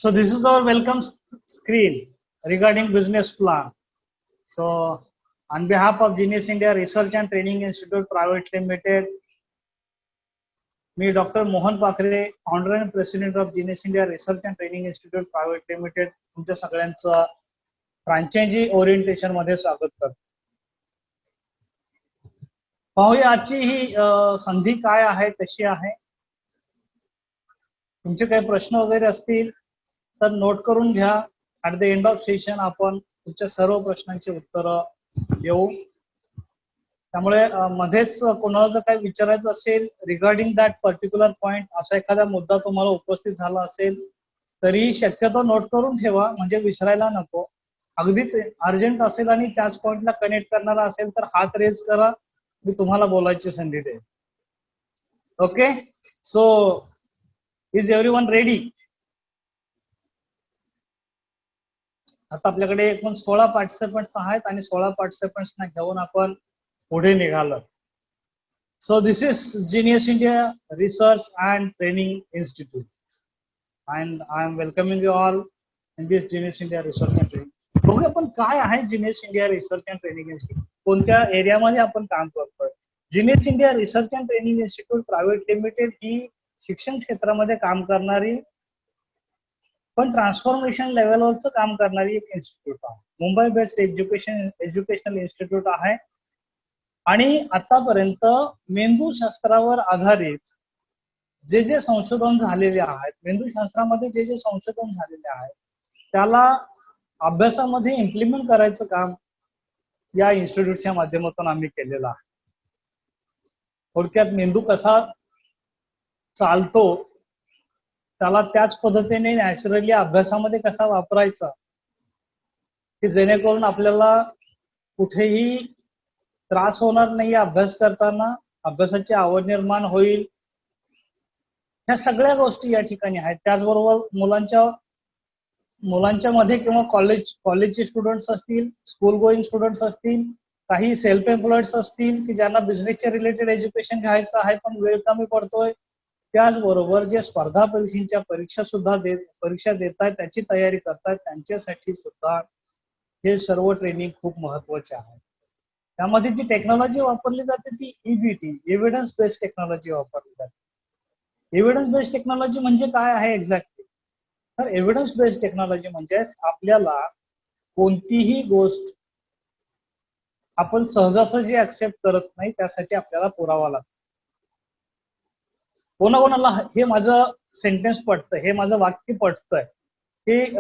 So this is our welcome screen regarding business plan. So on behalf of Genius India Research and Training Institute Private Limited, me doctor Mohan पाखरे, founder and president of genius India research and training institute private limited, तुमच्या सगळ्यांचं franchise orientation मध्ये स्वागत करतो. पाहूया आजची ही संधी काय आहे, कशी आहे. तुमचे काही प्रश्न वगैरे असतील तर नोट करून घ्या. At the end of session आपण तुमच्या सर्व प्रश्नांची उत्तरं देऊ. त्यामुळे मध्येच कोणाला जर काही विचारायचं असेल रिगार्डिंग दॅट पर्टिक्युलर पॉइंट, असा एखादा मुद्दा तुम्हाला उपस्थित झाला असेल तरी शक्यतो नोट करून ठेवा, म्हणजे विसरायला नको. अगदीच अर्जंट असेल आणि त्याच पॉइंटला कनेक्ट करणारा असेल तर हात रेज करा, मी तुम्हाला बोलायची संधी देईन. Okay, so is everyone ready? आता आपल्याकडे एकूण 16 पार्टिसिपंट्स आहेत आणि 16 पार्टिसिपंट्सना घेऊन आपण पुढे निघालो. So this is genius India research and training institute and I am welcoming you all in this genius India research and training. बघूया आपण काय आहे genius India research and training institute, कोणत्या एरियामध्ये आपण काम करतोय. Genius India research and training institute private limited ही शिक्षण क्षेत्रामध्ये काम करणारी पण ट्रान्सफॉर्मेशन लेवलवरचं काम करणारी एक इन्स्टिट्यूट आहे. मुंबई बेस्ड एज्युकेशनल इन्स्टिट्यूट आहे आणि आतापर्यंत मेंदूशास्त्रावर आधारित जे जे संशोधन झालेले आहेत, मेंदूशास्त्रामध्ये जे जे संशोधन झालेले आहे त्याला अभ्यासामध्ये इम्प्लिमेंट करायचं काम या इन्स्टिट्यूटच्या माध्यमातून आम्ही केलेलं आहे. थोडक्यात मेंदू कसा चालतो त्याला त्याच पद्धतीने नॅचरली अभ्यासामध्ये कसा वापरायचा, की जेणेकरून आपल्याला कुठेही त्रास होणार नाही अभ्यास करताना, अभ्यासाची आवड निर्माण होईल. ह्या सगळ्या गोष्टी या ठिकाणी आहेत. त्याचबरोबर मुलांच्या मध्ये किंवा कॉलेजचे स्टुडंट्स असतील, स्कूल गोईंग स्टुडंट्स असतील, काही सेल्फ एम्प्लॉइड्स असतील की ज्यांना बिझनेसच्या रिलेटेड एज्युकेशन घ्यायचं आहे पण वेळ कमी पडतोय, त्याचबरोबर जे स्पर्धा परीक्षांच्या परीक्षा देत आहेत, त्याची तयारी करतात, त्यांच्यासाठी सुद्धा हे सर्व ट्रेनिंग खूप महत्वाचे आहे. त्यामध्ये जी टेक्नॉलॉजी वापरली जाते ती EBT, एव्हिडन्स बेस्ड टेक्नॉलॉजी वापरली जाते. एव्हिडन्स बेस्ड टेक्नॉलॉजी म्हणजे काय आहे एक्झॅक्टली? तर एव्हिडन्स बेस्ड टेक्नॉलॉजी म्हणजे आपल्याला कोणतीही गोष्ट आपण सहजासहजी ऍक्सेप्ट करत नाही, त्यासाठी आपल्याला पुरावा लागतो. कोणाकोणाला हे माझं सेंटेन्स पटतंय, हे माझं वाक्य पटतंय, की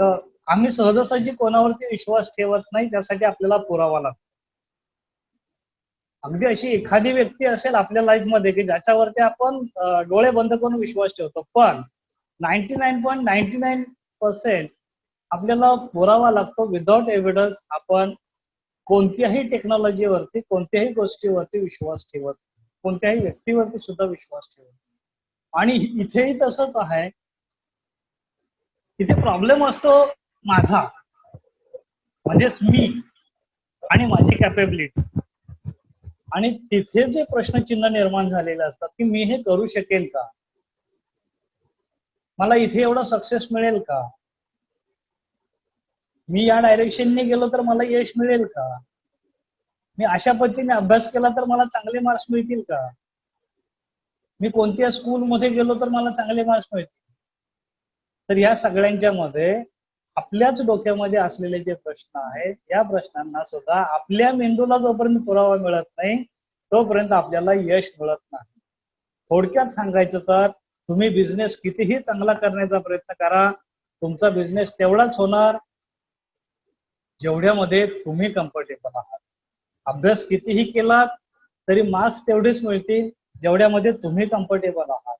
आम्ही सहजासहजी कोणावरती विश्वास ठेवत नाही, त्यासाठी आपल्याला पुरावा लागतो. अगदी अशी एखादी व्यक्ती असेल आपल्या लाईफमध्ये की ज्याच्यावरती आपण डोळे बंद करून विश्वास ठेवतो, पण 99.99% आपल्याला पुरावा लागतो. विदाउट एव्हिडन्स आपण कोणत्याही टेक्नॉलॉजीवरती, कोणत्याही गोष्टीवरती विश्वास ठेवत, कोणत्याही व्यक्तीवरती सुद्धा विश्वास ठेवत. आणि इथेही तसंच आहे. इथे प्रॉब्लेम असतो माझा, म्हणजेच मी आणि माझी कॅपेबिलिटी. आणि तिथे जे प्रश्नचिन्ह निर्माण झालेले असतात की मी हे करू शकेल का, मला इथे एवढा सक्सेस मिळेल का, मी या डायरेक्शनने गेलो तर मला यश मिळेल का, मी अशा पद्धतीने अभ्यास केला तर मला चांगले मार्क्स मिळतील का, मी कोणत्या स्कूलमध्ये गेलो तर मला चांगले मार्क्स मिळतील. तर या सगळ्यांच्या मध्ये आपल्याच डोक्यामध्ये असलेले जे प्रश्न आहेत, या प्रश्नांना सुद्धा आपल्या मेंदूला जोपर्यंत पुरावा मिळत नाही तोपर्यंत आपल्याला यश मिळत नाही. थोडक्यात सांगायचं तर तुम्ही बिझनेस कितीही चांगला करण्याचा प्रयत्न करा, तुमचा बिझनेस तेवढाच होणार जेवढ्यामध्ये तुम्ही कम्फर्टेबल आहात. अभ्यास कितीही केला तरी मार्क्स तेवढेच मिळतील जेवढ्यामध्ये तुम्ही कम्फर्टेबल आहात.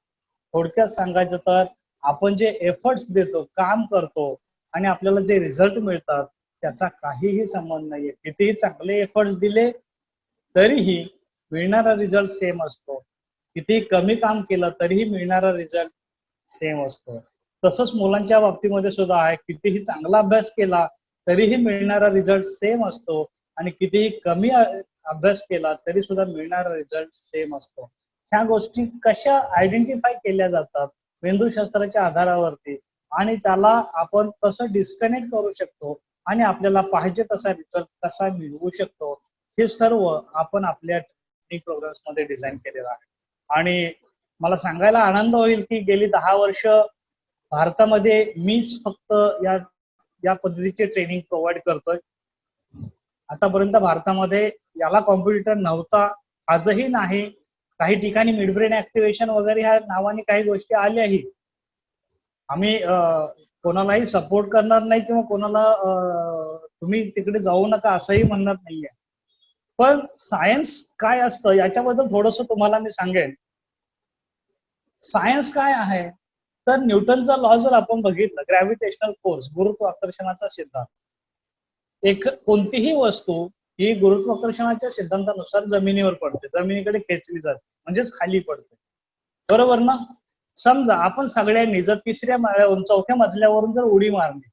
थोडक्यात सांगायचं तर आपण जे एफर्ट्स देतो, काम करतो आणि आपल्याला जे रिझल्ट मिळतात त्याचा काहीही संबंध नाहीये. कितीही चांगले एफर्ट्स दिले तरीही मिळणारा रिझल्ट सेम असतो, कितीही कमी काम केलं तरीही मिळणारा रिझल्ट सेम असतो. तसंच मुलांच्या बाबतीमध्ये सुद्धा आहे, कितीही चांगला अभ्यास केला तरीही मिळणारा रिझल्ट सेम असतो आणि कितीही कमी अभ्यास केला तरी सुद्धा मिळणारा रिझल्ट सेम असतो. ह्या गोष्टी कशा आयडेंटिफाय केल्या जातात? मेंदूशास्त्राच्या आधारावरती आणि त्याला आपण कसं डिस्कनेक्ट करू शकतो आणि आपल्याला पाहिजे तसा रिझल्ट कसा मिळवू शकतो, हे सर्व आपण आपल्या ट्रेनिंग प्रोग्राम्स मध्ये डिझाईन केलेलं आहे. आणि मला सांगायला आनंद होईल की गेली 10 वर्ष भारतामध्ये मीच फक्त या पद्धतीचे ट्रेनिंग प्रोव्हाइड करतोय. आतापर्यंत भारतामध्ये याला कॉम्पिटिटर नव्हता, आजही नाही. काही ठिकाणी मिड ब्रेन ऍक्टिव्हेशन वगैरे ह्या नावाने काही गोष्टी आल्याही. आम्ही कोणालाही सपोर्ट करणार नाही किंवा कोणाला तुम्ही तिकडे जाऊ नका असंही म्हणणार नाहीये. पण सायन्स काय असतं याच्याबद्दल थोडंसं तुम्हाला मी सांगेन. सायन्स काय आहे तर न्यूटनचा लॉ जर आपण बघितलं, ग्रॅव्हिटेशनल फोर्स, गुरुत्वाकर्षणाचा सिद्धांत, कोणतीही वस्तू ही गुरुत्वाकर्षणाच्या सिद्धांतानुसार जमिनीवर पडते, जमिनीकडे खेचली जाते, म्हणजेच खाली पडते, बरोबर ना. समजा आपण सगळ्यांनी जर 3ऱ्या माळ्यावरून 4थ्या मजल्यावरून जर उडी मारली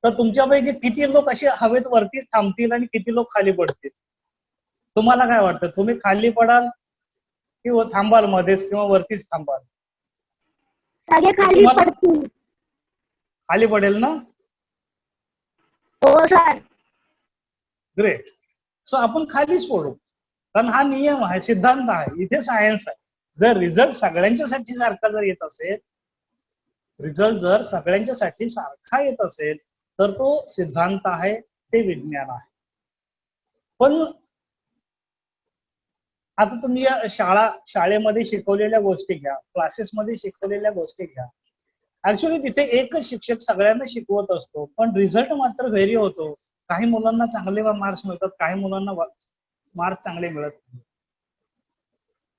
तर तुमच्यापैकी किती लोक असे हवेत वरतीच थांबतील आणि किती लोक खाली पडतील? तुम्हाला काय वाटतं, तुम्ही खाली पडाल किंवा थांबाल मध्येच किंवा वरतीच थांबाल? सगळे खाली पडतील. खाली पडेल ना? हो सर. ग्रेट. सो आपण खालीच पडू, कारण हा नियम आहे, सिद्धांत आहे, इथे सायन्स आहे. जर रिझल्ट सगळ्यांच्यासाठी सारखा जर येत असेल, रिझल्ट जर सगळ्यांच्यासाठी सारखा येत असेल तर तो सिद्धांत आहे, ते विज्ञान आहे. पण आता तुम्ही या शाळेमध्ये शिकवलेल्या गोष्टी घ्या, क्लासेसमध्ये शिकवलेल्या गोष्टी घ्या. ऍक्च्युअली तिथे एकच शिक्षक सगळ्यांना शिकवत असतो, पण रिझल्ट मात्र व्हेरी होतो. काही मुलांना चांगले मार्क्स मिळतात, काही मुलांना मार्क्स चांगले मिळत नाही.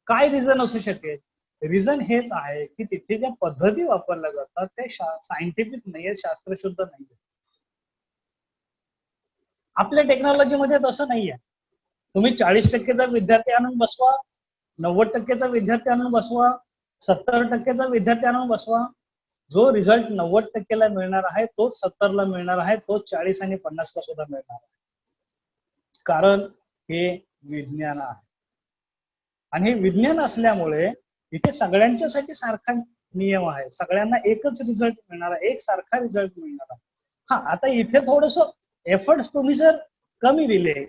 काय रिझन असू शकेल? रिझन हेच आहे की तिथे ज्या पद्धती वापरल्या जातात ते सायंटिफिक नाहीये, शास्त्रशुद्ध नाहीये. आपल्या टेक्नॉलॉजीमध्ये तसं नाहीये. तुम्ही 40%चा विद्यार्थी आणून बसवा, 90%चा विद्यार्थी आणून बसवा, 70%चा विद्यार्थी आणून बसवा, जो रिझल्ट 90%ला मिळणार आहे तोच 70ला मिळणार आहे, तोच 40 आणि 50ला सुद्धा मिळणार आहे. कारण हे विज्ञान आहे आणि हे विज्ञान असल्यामुळे इथे सगळ्यांच्यासाठी सारखा नियम आहे, सगळ्यांना एकच रिझल्ट मिळणार आहे, एक सारखा रिझल्ट मिळणार आहे. हा, आता इथे थोडस एफर्ट्स तुम्ही जर कमी दिले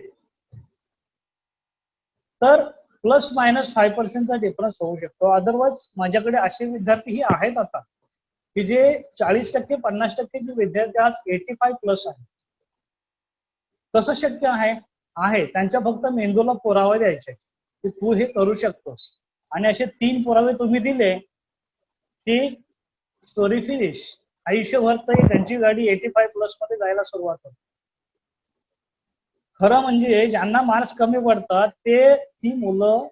तर ±5% डिफरन्स होऊ शकतो. अदरवाइज माझ्याकडे असे विद्यार्थीही आहेत आता की जे 40%, 50%चे विद्यार्थी आज 85+ आहे. कसं शक्य आहे? त्यांच्या फक्त मेंदूला पुरावे द्यायचे की तू हे करू शकतोस, आणि असे 3 पुरावे तुम्ही दिले की स्टोरी फिनिश. आयुष्यभर तर त्यांची गाडी 85+ मध्ये जायला सुरुवात होते. खरं म्हणजे ज्यांना मार्क्स कमी पडतात ते ती मुलं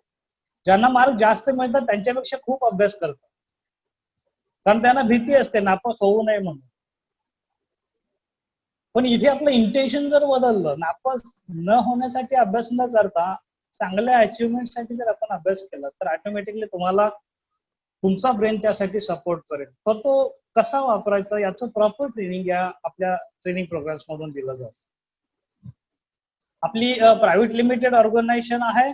ज्यांना मार्क्स जास्त मिळतात त्यांच्यापेक्षा खूप अभ्यास करतात, कारण त्यांना भीती असते नापास होऊ नये म्हणून. पण इथे आपलं इंटेन्शन जर बदललं, नापास न होण्यासाठी अभ्यास न करता चांगल्या अचिव्हमेंट साठी जर आपण अभ्यास केला तर ऑटोमॅटिकली तुम्हाला तुमचा ब्रेन त्यासाठी सपोर्ट करेल. तर तो कसा वापरायचा याचं प्रॉपर ट्रेनिंग या आपल्या ट्रेनिंग प्रोग्राम्स मधून दिलं जातं. आपली प्रायव्हेट लिमिटेड ऑर्गनायझेशन आहे.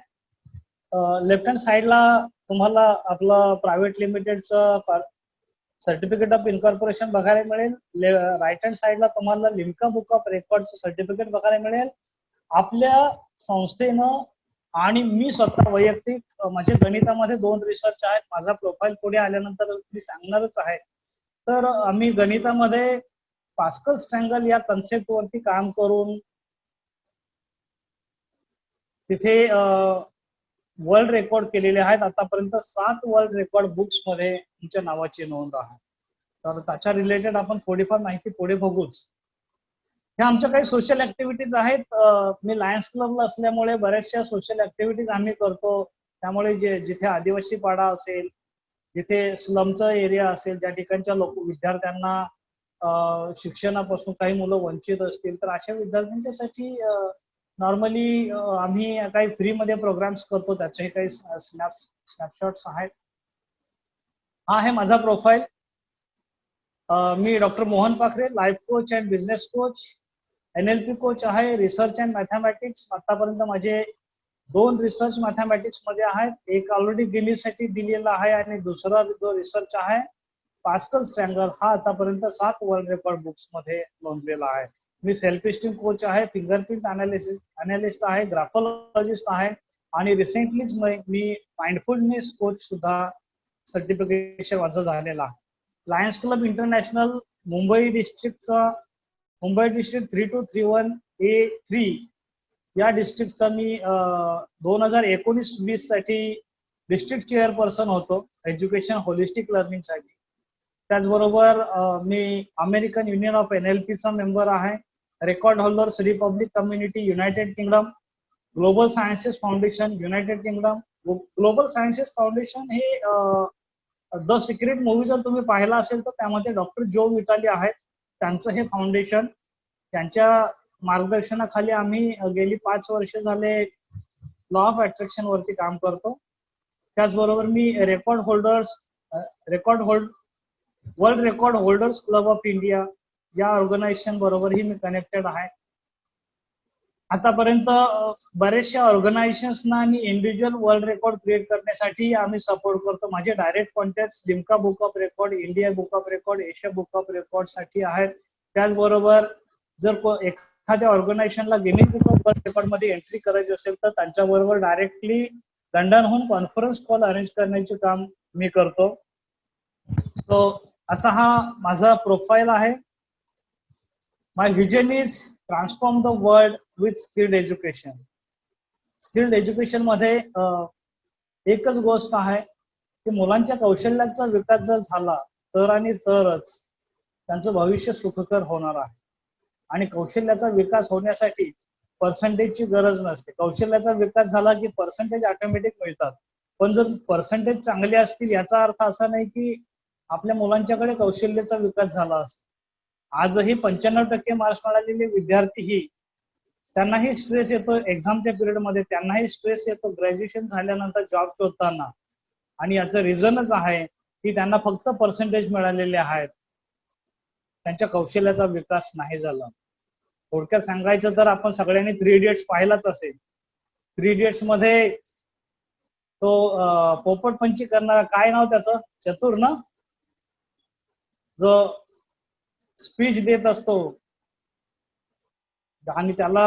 लेफ्ट हँड साइडला तुम्हाला आपलं प्रायव्हेट लिमिटेडचं सर्टिफिकेट ऑफ इन्कॉर्पोरेशन बघायला मिळेल. राईट हँड साइडला तुम्हाला लिम्का बुक ऑफ रेकॉर्डचं सर्टिफिकेट बघायला मिळेल. आपल्या संस्थेनं आणि मी स्वतः वैयक्तिक माझे गणितामध्ये 2 रिसर्च आहेत. माझा प्रोफाईल पुढे आल्यानंतर मी सांगणारच आहे. तर आम्ही गणितामध्ये पास्कल्स ट्रायंगल या कन्सेप्ट वरती काम करून तिथे वर्ल्ड रेकॉर्ड केलेले आहेत. आतापर्यंत 7 वर्ल्ड रेकॉर्ड बुक्स मध्ये तुमच्या नावाची नोंद आहे. तर त्याच्या रिलेटेड आपण थोडीफार माहिती पुढे बघूच. ह्या आमच्या काही सोशल ऍक्टिव्हिटीज आहेत. मी लायन्स क्लबला असल्यामुळे बऱ्याचशा सोशल ऍक्टिव्हिटीज आम्ही करतो. त्यामुळे जिथे आदिवासी पाडा असेल, जिथे स्लमचा एरिया असेल, ज्या ठिकाणच्या विद्यार्थ्यांना शिक्षणापासून काही मुलं वंचित असतील तर अशा विद्यार्थ्यांच्यासाठी नॉर्मली आम्ही काही फ्रीमध्ये प्रोग्राम्स करतो. त्याचे काही स्नॅपशॉट्स आहेत. हा आहे माझा प्रोफाईल. मी डॉक्टर मोहन पाखरे, life coach and business coach, NLP coach आहे, रिसर्च अँड मॅथमॅटिक्स. आतापर्यंत माझे 2 रिसर्च मॅथमॅटिक्स मध्ये आहेत. एक ऑलरेडी दिल्लीसाठी दिलेला आहे आणि दुसरा जो रिसर्च आहे पास्कल स्ट्रँगल हा आतापर्यंत 7 वर्ल्ड रेकॉर्ड बुक्स मध्ये नोंदलेला आहे. मी सेल्फ एस्टीम कोच आहे, फिंगरप्रिंट अनालिस्ट आहे, ग्राफोलॉजिस्ट आहे आणि रिसेंटलीच मी माइंडफुलनेस कोच सुद्धा सर्टिफिकेशन माझं झालेलं आहे. Lions Club International Mumbai district 3231A3 या डिस्ट्रिक्टचा मी 2019-20 साठी डिस्ट्रिक्ट चेअरपर्सन होतो एज्युकेशन होलिस्टिक लर्निंग साठी. त्याचबरोबर मी अमेरिकन युनियन ऑफ NLPचा मेंबर आहे, record holders republic community United Kingdom, global sciences foundation United Kingdom. Global sciences foundation हे द सिक्रेट मूवी जर तुम्ही पाहिला असेल तर त्यामध्ये डॉक्टर जो विटाली आहेत, त्यांचं हे फाउंडेशन. त्यांच्या मार्गदर्शनाखाली आम्ही गेली 5 वर्ष झाले लॉ ऑफ अट्रॅक्शन वरती काम करतो. त्याचबरोबर मी world record holders club of India या ऑर्गनायझेशन बरोबरही मी कनेक्टेड आहे. आतापर्यंत बरेचशा ऑर्गनायझेशन्सना आणि इंडिव्हिज्युअल वर्ल्ड रेकॉर्ड क्रिएट करण्यासाठी आम्ही सपोर्ट करतो. माझे direct contact Limca book of record, India book of record, Asia book of record साठी आहेत. त्याचबरोबर जर एखाद्या ऑर्गनायझेशनला Guinness book of world record मध्ये एंट्री करायची असेल तर त्यांच्याबरोबर डायरेक्टली लंडनहून कॉन्फरन्स कॉल अरेंज करण्याचे काम मी करतो. सो असा हा माझा प्रोफाईल आहे. My vision is transform the world with skilled education. Skilled education मध्ये एकच गोष्ट आहे की मुलांच्या कौशल्याचा विकास जर झाला तर आणि तरच त्यांचं भविष्य सुखकर होणार आहे. आणि कौशल्याचा विकास होण्यासाठी पर्सेंटेजची गरज नसते. कौशल्याचा विकास झाला की पर्सेंटेज ऑटोमॅटिक मिळतात. पण जर पर्सेंटेज चांगले असतील याचा अर्थ असा नाही की आपल्या मुलांच्याकडे कौशल्याचा विकास झाला असतो. आजही 95% मार्क्स मिळालेले विद्यार्थीही त्यांनाही स्ट्रेस येतो एक्झामच्या पिरियडमध्ये, त्यांनाही स्ट्रेस येतो ग्रॅज्युएशन झाल्यानंतर जॉब शोधताना. आणि याचं रिझनच आहे की त्यांना फक्त पर्सेंटेज मिळालेले आहेत, त्यांच्या कौशल्याचा विकास नाही झाला. थोडक्यात सांगायचं तर आपण सगळ्यांनी 3 इडियट्स पाहिलाच असेल. 3 इडियट्स मध्ये तो पोपटपंची करणारा, काय नाव त्याचं, चतुर ना, जो स्पीच देत असतो आणि त्याला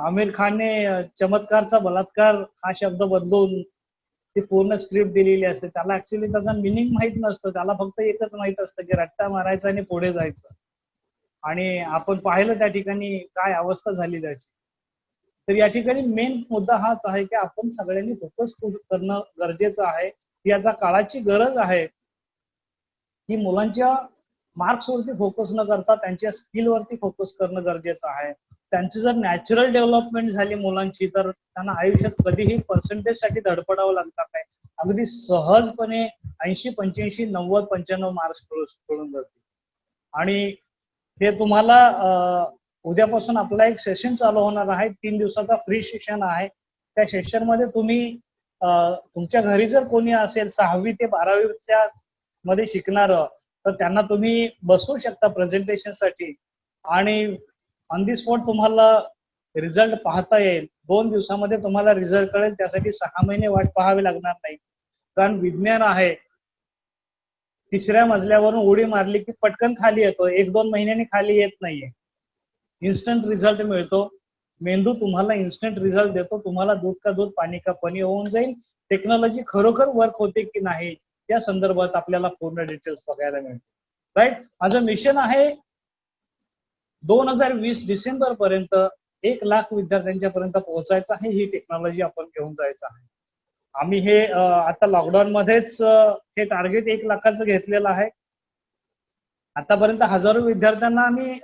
आमिर खानने चमत्कारचा बलात्कार हा शब्द बदलून ती पूर्ण स्क्रिप्ट दिलेली असते. त्याला ऍक्च्युली त्याचा मिनिंग माहित नसतं, त्याला फक्त एकच माहित असतं की रट्टा मारायचा आणि पुढे जायचं. आणि आपण पाहिलं त्या ठिकाणी काय अवस्था झाली त्याची. तर या ठिकाणी मेन मुद्दा हाच आहे की आपण सगळ्यांनी फोकस करणं गरजेचं आहे. ही आता काळाची गरज आहे की मुलांच्या मार्क्स वरती फोकस न करता त्यांच्या स्किल वरती फोकस करणं गरजेचं आहे. त्यांची जर नॅचरल डेव्हलपमेंट झाली मुलांची तर त्यांना आयुष्यात कधीही पर्सेंटेज साठी धडपडावं लागणार नाही. अगदी सहजपणे 80, 85, 90, 95 मार्क्स मिळून जातील. आणि हे तुम्हाला उद्यापासून आपला एक सेशन चालू होणार आहे, 3 दिवसाचा फ्री सेशन आहे. त्या सेशन मध्ये तुम्ही तुमच्या घरी जर कोणी असेल 6वी ते 12वीच्या मध्ये शिकणार तर त्यांना तुम्ही बसवू शकता प्रेझेंटेशन साठी आणि ऑन दी स्पॉट तुम्हाला रिझल्ट पाहता येईल. 2 दिवसामध्ये तुम्हाला रिझल्ट कळेल. त्यासाठी 6 महिने वाट पाहावी लागणार नाही. कारण विज्ञान आहे, 3ऱ्या मजल्यावरून उडी मारली की पटकन खाली येतो, 1-2 महिन्यांनी खाली येत नाहीये. इन्स्टंट रिझल्ट मिळतो. मेंदू तुम्हाला इन्स्टंट रिझल्ट देतो. तुम्हाला दूध का दूध पाणी का पाणी होऊन जाईल. टेक्नॉलॉजी खरोखर वर्क होते की नाही या संदर्भात आपल्याला पूर्ण डिटेल्स बघायला मिळते. राईट. माझं मिशन आहे 2020 डिसेंबर पर्यंत 1 लाख विद्यार्थ्यांच्या पर्यंत पोहोचायचं आहे. ही टेक्नॉलॉजी आपण घेऊन जायचं आहे. आम्ही हे आता लॉकडाऊन मध्येच हे टार्गेट 1 लाखाचं घेतलेलं आहे. आतापर्यंत हजारो विद्यार्थ्यांना आम्ही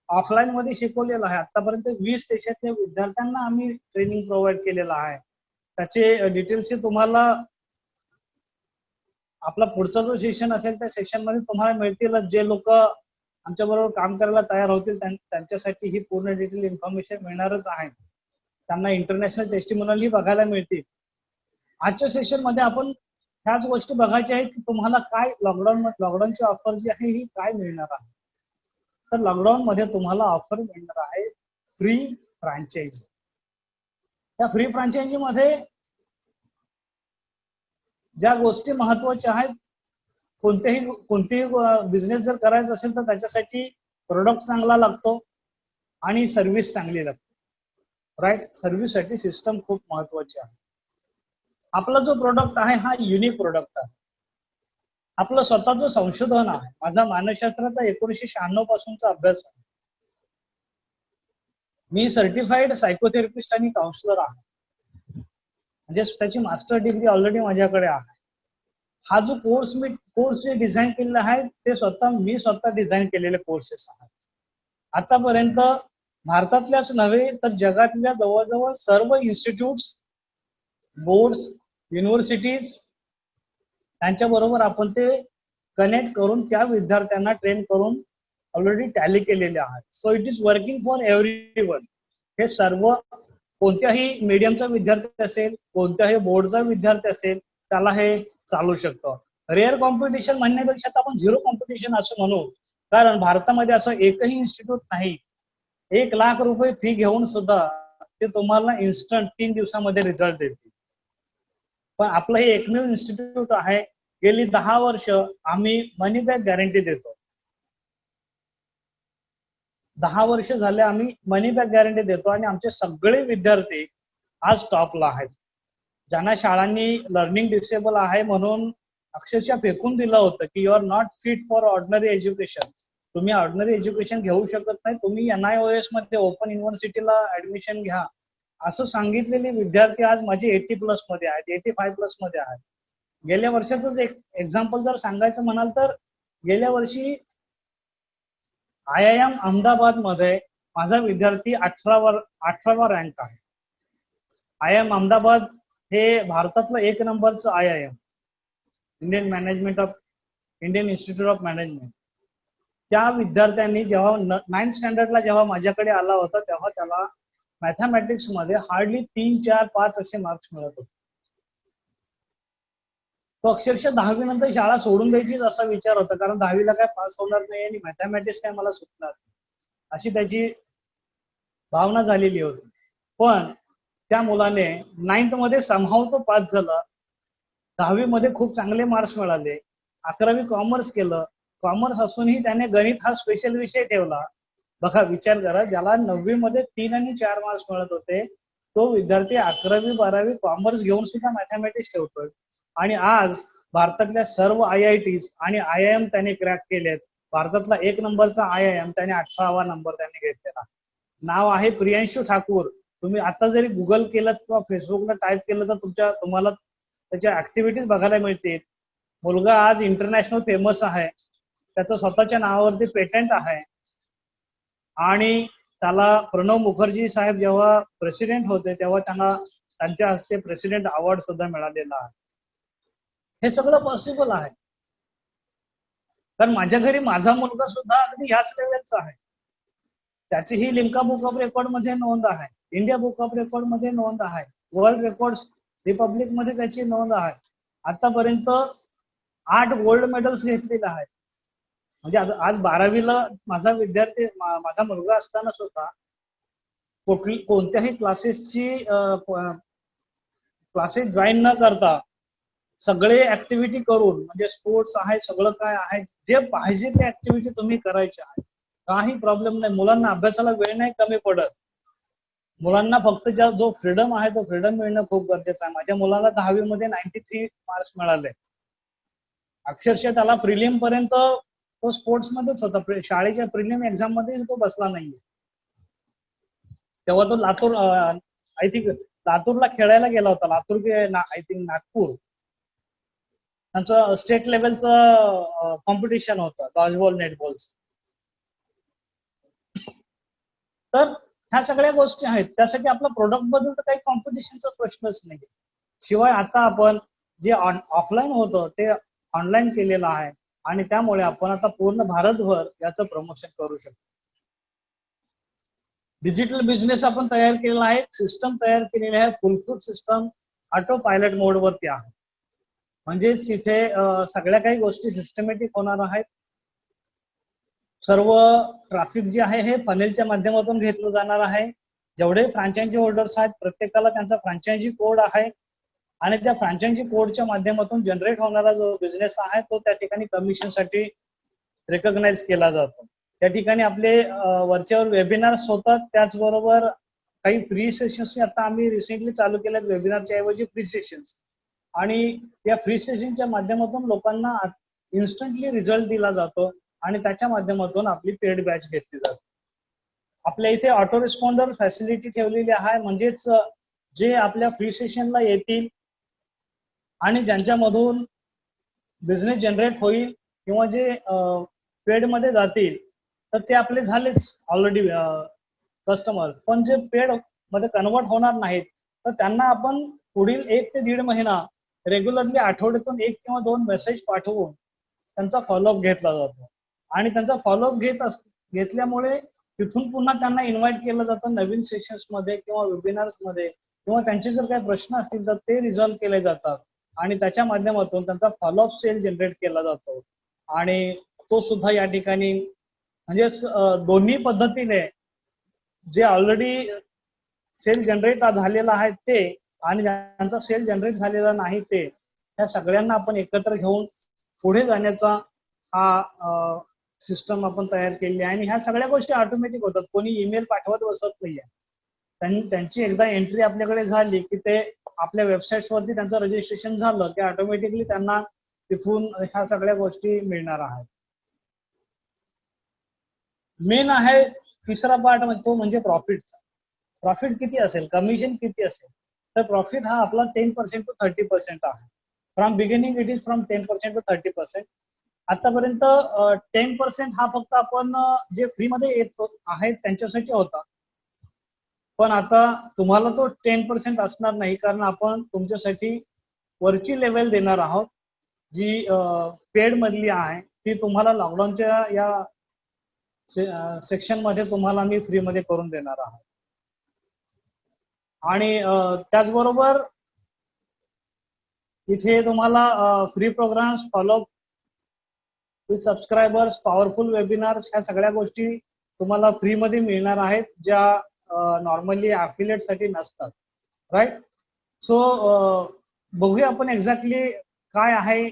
ऑफलाईन मध्ये शिकवलेलं आहे. आतापर्यंत 20 देशातल्या विद्यार्थ्यांना आम्ही ट्रेनिंग प्रोव्हाइड केलेलं आहे. त्याचे डिटेल्स तुम्हाला आपला पुढचा जो सेशन असेल त्या सेशन मध्ये तुम्हाला मिळतील. जे लोक आमच्या बरोबर काम करायला तयार होतील त्यांच्यासाठी ही पूर्ण डिटेल इन्फॉर्मेशन मिळणारच आहे. त्यांना इंटरनॅशनल टेस्टिमोनियल ही बघायला मिळतील. आजच्या सेशन मध्ये आपण ह्याच गोष्टी बघायच्या आहेत की तुम्हाला काय लॉकडाऊनची ऑफर जी आहे ही काय मिळणार आहे. तर लॉकडाऊन मध्ये तुम्हाला ऑफर मिळणार आहे फ्री फ्रँचायझी. त्या फ्री फ्रँचायझी मध्ये ज्या गोष्टी महत्वाच्या आहेत कोणतेही बिझनेस जर करायचा असेल तर त्याच्यासाठी प्रोडक्ट चांगला लागतो आणि सर्व्हिस चांगली लागते. राईट, सर्व्हिससाठी सिस्टम खूप महत्वाची आहे. आपला जो प्रोडक्ट आहे हा युनिक प्रोडक्ट आहे. आपलं स्वतःचं संशोधन आहे. माझा मानसशास्त्राचा 1996 पासूनचा अभ्यास आहे. मी सर्टिफाईड सायकोथेरपिस्ट आणि काउन्सिलर आहे. म्हणजे त्याची मास्टर डिग्री ऑलरेडी माझ्याकडे आहे. हा जो कोर्स जे डिझाईन केलेला आहे ते मी स्वतः डिझाईन केलेले कोर्सेस आहेत. आतापर्यंत भारतातल्याच नव्हे तर जगातल्या जवळजवळ सर्व इन्स्टिट्यूट्स, बोर्ड्स, युनिव्हर्सिटीज त्यांच्याबरोबर आपण ते कनेक्ट करून त्या विद्यार्थ्यांना ट्रेन करून ऑलरेडी टॅली केलेले आहेत. So it is working for everyone. हे सर्व कोणत्याही मीडियमचा विद्यार्थी असेल, कोणत्याही बोर्डचा विद्यार्थी असेल, त्याला हे चालू शकतं. रेअर कॉम्पिटिशन म्हणण्यापेक्षा आपण झिरो कॉम्पिटिशन असं म्हणू, कारण भारतामध्ये असं एकही इन्स्टिट्यूट नाही 1,00,000 रुपये फी घेऊन सुद्धा ते तुम्हाला इन्स्टंट 3 दिवसामध्ये रिझल्ट देतील. पण आपलं हे एकमेव इन्स्टिट्यूट आहे. गेली 10 वर्ष आम्ही मनी बॅक गॅरंटी देतो. 10 वर्ष झाले आम्ही मनी बॅक गॅरंटी देतो आणि आमचे सगळे विद्यार्थी आज टॉपला आहेत. ज्यांना शाळांनी लर्निंग डिसेबल आहे म्हणून अक्षरशः फेकून दिलं होतं की you are not fit for ordinary education, तुम्ही ऑर्डिनरी एज्युकेशन घेऊ शकत नाही, तुम्ही NIOS मध्ये ओपन युनिव्हर्सिटीला ऍडमिशन घ्या, असं सांगितलेले विद्यार्थी आज माझे 80+ मध्ये आहेत, 85+ मध्ये आहेत. गेल्या वर्षाच एक एक्झाम्पल जर सांगायचं म्हणाल तर गेल्या वर्षी IIM अहमदाबाद मध्ये माझा विद्यार्थी 18वा रँक आहे. IIM अहमदाबाद हे भारतातलं 1 नंबरचं IIM, Indian institute of management. त्या विद्यार्थ्यांनी जेव्हा 9th स्टँडर्डला जेव्हा माझ्याकडे आला होता तेव्हा त्याला मॅथमॅटिक्स मध्ये हार्डली 3, 4, 5 असे मार्क्स मिळत होते. तो अक्षरशः 10वी नंतर शाळा सोडून द्यायचीच असा विचार होता, कारण 10वीला काय पास होणार नाही आणि मॅथमॅटिक्स काय मला सुटणार नाही अशी त्याची भावना झालेली होती. पण त्या मुलाने 9th मध्ये समहाव तो पास झाला, 10वी मध्ये खूप चांगले मार्क्स मिळाले, 11वी कॉमर्स केलं. कॉमर्स असूनही त्याने गणित हा स्पेशल विषय ठेवला. बघा, विचार करा, ज्याला 9वी मध्ये 3 आणि 4 मार्क्स मिळत होते तो विद्यार्थी 11वी 12वी कॉमर्स घेऊन सुद्धा मॅथमॅटिक्स ठेवतोय. आणि आज भारतातल्या सर्व IITs आणि IIM त्याने क्रॅक केलेत. भारतातला 1 नंबरचा IIM त्याने 18वा नंबर त्याने घेतलेला. नाव आहे प्रियांशु ठाकूर. तुम्ही आता जरी गुगल केलं किंवा फेसबुकला टाईप केलं तर तुम्हाला त्याच्या ऍक्टिव्हिटीज बघायला मिळतील. मुलगा आज इंटरनॅशनल फेमस आहे, त्याचं स्वतःच्या नावावरती पेटंट आहे आणि त्याला प्रणव मुखर्जी साहेब जेव्हा प्रेसिडेंट होते तेव्हा त्यांना त्यांच्या हस्ते प्रेसिडेंट अवॉर्ड सुद्धा मिळालेला आहे. हे सगळं पॉसिबल आहे, कारण माझ्या घरी माझा मुलगा सुद्धा अगदी ह्याच लेवलचा आहे. त्याची ही लिम्का बुक ऑफ रेकॉर्ड मध्ये नोंद आहे, इंडिया बुक ऑफ रेकॉर्ड मध्ये नोंद आहे, वर्ल्ड रेकॉर्ड रिपब्लिक मध्ये त्याची नोंद आहे. आतापर्यंत 8 गोल्ड मेडल्स घेतलेले आहेत. म्हणजे आज 12वीला माझा विद्यार्थी, माझा मुलगा असताना सुद्धा कोणत्याही क्लासेस जॉईन न करता सगळे ऍक्टिव्हिटी करून, म्हणजे स्पोर्ट्स आहे, सगळं काय आहे, जे पाहिजे ते ऍक्टिव्हिटी तुम्ही करायचे आहे, काही प्रॉब्लेम नाही. मुलांना अभ्यासाला वेळ नाही कमी पडत. मुलांना फक्त जो फ्रीडम आहे तो फ्रीडम मिळणं खूप गरजेचं आहे. माझ्या मुलाला 10वी मध्ये 93 मार्क्स मिळाले. अक्षरशः त्याला प्रिलिम पर्यंत तो स्पोर्ट्स मध्येच होता, शाळेच्या प्रिलिम एक्झाम मध्ये तो बसला नाहीये. तेव्हा तो लातूरला खेळायला गेला होता, आय थिंक नागपूर. त्यांचं स्टेट लेवलचं कॉम्पिटिशन होतं डॉजबॉल, नेटबॉलचं. तर ह्या सगळ्या गोष्टी आहेत. त्यासाठी आपल्या प्रोडक्ट बद्दल तर काही कॉम्पिटिशनचा प्रश्नच नाही. शिवाय आता आपण जे ऑफलाईन होतं ते ऑनलाईन केलेलं आहे आणि त्यामुळे आपण आता पूर्ण भारतभर याचं प्रमोशन करू शकतो. डिजिटल बिझनेस आपण तयार केलेला आहे, सिस्टम तयार केलेली आहे, फुलप्रूफ सिस्टम ऑटो पायलट मोड वरती आहे. म्हणजेच इथे सगळ्या काही गोष्टी सिस्टमॅटिक होणार आहेत. सर्व ट्रॅफिक जे आहे हे फनेलच्या माध्यमातून घेतलं जाणार आहे. जेवढे फ्रँचायझी होल्डर्स आहेत प्रत्येकाला त्यांचा फ्रँचायझी कोड आहे. आणि त्या फ्रँचायझी कोडच्या माध्यमातून जनरेट होणारा जो बिझनेस आहे तो त्या ठिकाणी कमिशनसाठी रेकग्नाइज केला जातो. त्या ठिकाणी आपले वरच्यावर वेबिनार्स होतात, त्याचबरोबर काही फ्री सेशन्स आता आम्ही रिसेंटली चालू केल्यात वेबिनारच्या ऐवजी फ्री सेशन्स, आणि या फ्री सेशनच्या माध्यमातून लोकांना इन्स्टंटली रिझल्ट दिला जातो आणि त्याच्या माध्यमातून आपली पेड बॅच घेतली जाते. आपल्या इथे ऑटो रिस्पॉन्डर फॅसिलिटी ठेवलेली आहे, म्हणजेच जे आपल्या फ्री सेशनला येतील आणि ज्यांच्यामधून बिझनेस जनरेट होईल किंवा जे पेड मध्ये जातील तर ते आपले झालेच ऑलरेडी कस्टमर्स. पण जे पेड मध्ये कन्वर्ट होणार नाहीत तर त्यांना आपण पुढील 1 ते 1.5 महिना रेग्युलरली आठवड्यातून 1 किंवा 2 मेसेज पाठवून त्यांचा फॉलोअप घेतला जातो. आणि त्यांचा फॉलोअप घेतल्यामुळे तिथून पुन्हा त्यांना इन्व्हाइट केलं जातं नवीन सेशन्स मध्ये किंवा वेबिनार्स मध्ये, किंवा त्यांचे जर काही प्रश्न असतील तर ते रिझॉल्व्ह केले जातात आणि त्याच्या माध्यमातून त्यांचा फॉलोअप सेल जनरेट केला जातो. आणि तो सुद्धा या ठिकाणी म्हणजे दोन्ही पद्धतीने जे ऑलरेडी सेल जनरेट झालेला आहे ते आणि ज्यांचा सेल जनरेट झालेला नाही ते, या सगळ्यांना आपण एकत्र घेऊन पुढे जाण्याचा हा सिस्टम आपण तयार केली आहे. आणि ह्या सगळ्या गोष्टी ऑटोमॅटिक होतात, कोणी ईमेल पाठवत बसत नाहीये. त्यांची एकदा एंट्री आपल्याकडे झाली की ते आपल्या वेबसाईट्स वरती त्यांचं रजिस्ट्रेशन झालं की ऑटोमॅटिकली त्यांना तिथून ह्या सगळ्या गोष्टी मिळणार आहेत. मेन आहे तिसरा पार्ट तो म्हणजे प्रॉफिटचा. प्रॉफिट किती असेल, कमिशन किती असेल, तर प्रॉफिट हा आपला 10% to 30% आहे. From beginning it is from 10% to 30%. आतापर्यंत 10% हा फक्त आपण जे फ्रीमध्ये येत आहेत त्यांच्यासाठी होता, पण आता तुम्हाला तो 10% असणार नाही, कारण आपण तुमच्यासाठी वरची लेवल देणार आहोत जी पेड मधली आहे. ती तुम्हाला लॉकडाऊनच्या या सेक्शन मध्ये तुम्हाला मी फ्री मध्ये करून देणार आहोत. आणि त्याचबरोबर इथे तुम्हाला free programs, follow up with subscribers, powerful webinars, ह्या सगळ्या गोष्टी तुम्हाला फ्री मध्ये मिळणार आहेत, ज्या नॉर्मली ॲफिलिएट साठी नसतात. राईट. सो बघूया आपण एक्झॅक्टली काय आहे.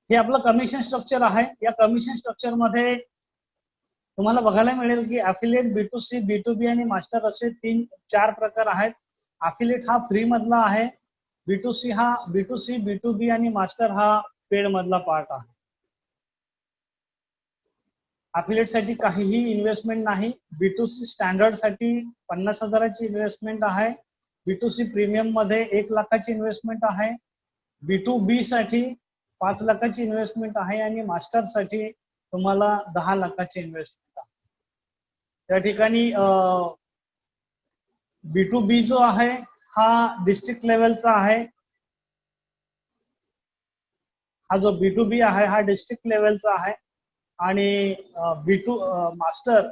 हे आपलं कमिशन स्ट्रक्चर आहे. या कमिशन स्ट्रक्चर मध्ये तुम्हाला बघायला मिळेल की ॲफिलिएट, B2C, B2B आणि मास्टर असे 3-4 प्रकार आहेत. ॲफिलिएट हा फ्री मधला आहे, B2C, B2B आणि मास्टर हा पेड मधला पार्ट आहे. ॲफिलिएट साठी काहीही इन्व्हेस्टमेंट नाही. B2C स्टँडर्ड साठी 50,000ची इन्व्हेस्टमेंट आहे. B2C प्रीमियम मध्ये 1 लाखाची इन्व्हेस्टमेंट आहे. B2B साठी 5 लाखाची इन्व्हेस्टमेंट आहे आणि मास्टर साठी तुम्हाला 10 लाखाची इन्व्हेस्टमेंट आहे. त्या ठिकाणी B2B जो आहे हा डिस्ट्रिक्ट लेवलचा आहे. हा जो B2B आहे हा डिस्ट्रिक्ट लेवलचा आहे. आणि मास्टर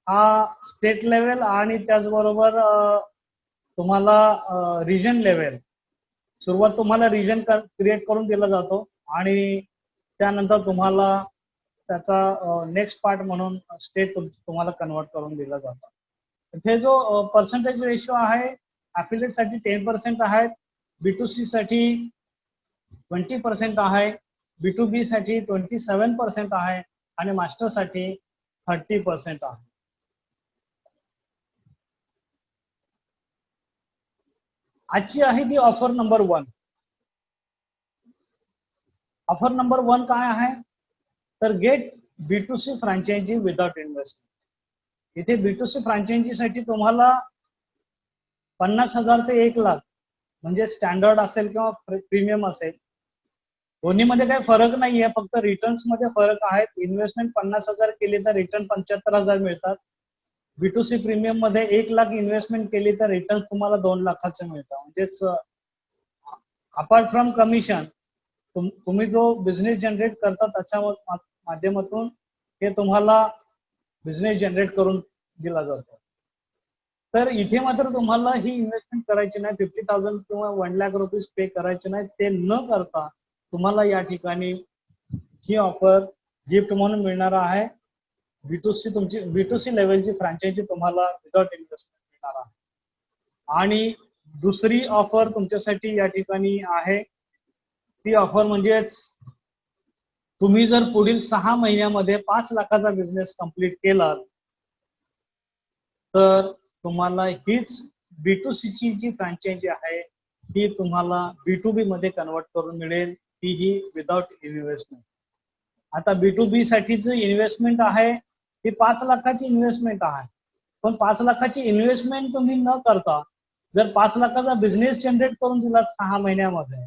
हा स्टेट लेवल आणि त्याचबरोबर तुम्हाला रिजन लेवल, सुरुवात तुम्हाला रिजन क्रिएट करून दिला जातो आणि त्यानंतर तुम्हाला त्याचा नेक्स्ट पार्ट म्हणून स्टेट तुम्हाला कन्वर्ट करून दिला जातो. इथे जो पर्सेंटेज रेशो आहे ॲफिलिएट साठी 10% आहे, B2C साठी 20% आहे, B2B साठी 27% आहे आणि मास्टर साठी 30% आहे. आजची आहे ती ऑफर नंबर 1. ऑफर नंबर 1 काय आहे तर gate B2C franchise without investment. इथे B2C फ्रँचायझी साठी तुम्हाला 50,000 ते 1 लाख म्हणजे स्टँडर्ड असेल किंवा प्रीमियम असेल, दोन्हीमध्ये काही फरक नाहीये, फक्त रिटर्न्स मध्ये फरक आहेत. इन्व्हेस्टमेंट 50,000 केली तर रिटर्न 75,000 मिळतात. B2C प्रीमियम मध्ये 1 लाख इन्व्हेस्टमेंट केली तर रिटर्न तुम्हाला 2 लाखाचे मिळतात. म्हणजेच अपार्ट फ्रॉम कमिशन तुम्ही जो बिझनेस जनरेट करता त्याच्या माध्यमातून हे तुम्हाला बिझनेस जनरेट करून दिला जातो. तर इथे मात्र तुम्हाला ही इन्व्हेस्टमेंट करायची नाही, 50,000 किंवा 1 लाख रुपीज पे करायचे नाही. ते न करता तुम्हाला या ठिकाणी ही ऑफर गिफ्ट म्हणून मिळणार आहे. B2C तुमची B2C लेवलची फ्रँचायझी तुम्हाला विदाउट इन्व्हेस्टमेंट मिळणार आहे. आणि दुसरी ऑफर तुमच्यासाठी या ठिकाणी आहे, ती ऑफर म्हणजेच तुम्ही जर पुढील 6 महिन्यामध्ये 5 लाखाचा बिझनेस कंप्लीट केला तर तुम्हाला हीच B2C ची जी फ्रँचायझी आहे ती तुम्हाला B2B मध्ये कन्वर्ट करून मिळेल, तीही विदाउट इन्व्हेस्टमेंट. आता B2B साठीची इन्व्हेस्टमेंट आहे ती 5 लाखाची इन्व्हेस्टमेंट आहे, पण 5 लाखाची इन्व्हेस्टमेंट तुम्ही न करता जर 5 लाखाचा बिझनेस जनरेट करून दिला 6 महिन्यामध्ये,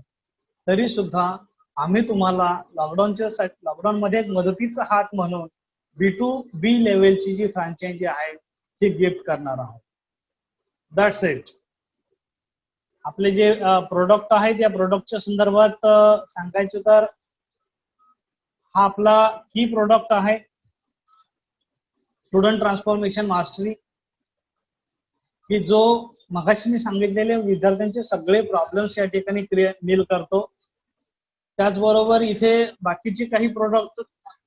तरी सुद्धा आम्ही तुम्हाला लॉकडाऊन मध्ये एक मदतीचा हात म्हणून B2B लेवलची जी फ्रँचायझी आहे ती गिफ्ट करणार आहोत. That's it. आपले जे प्रोडक्ट आहे त्या प्रोडक्टच्या संदर्भात सांगायचं तर हा आपला की प्रोडक्ट आहे, स्टुडंट ट्रान्सफॉर्मेशन मास्टरी, की जो मगाशी मी सांगितलेले विद्यार्थ्यांचे सगळे प्रॉब्लेम्स या ठिकाणी डील करतो. त्याचबरोबर इथे बाकीचे काही प्रोडक्ट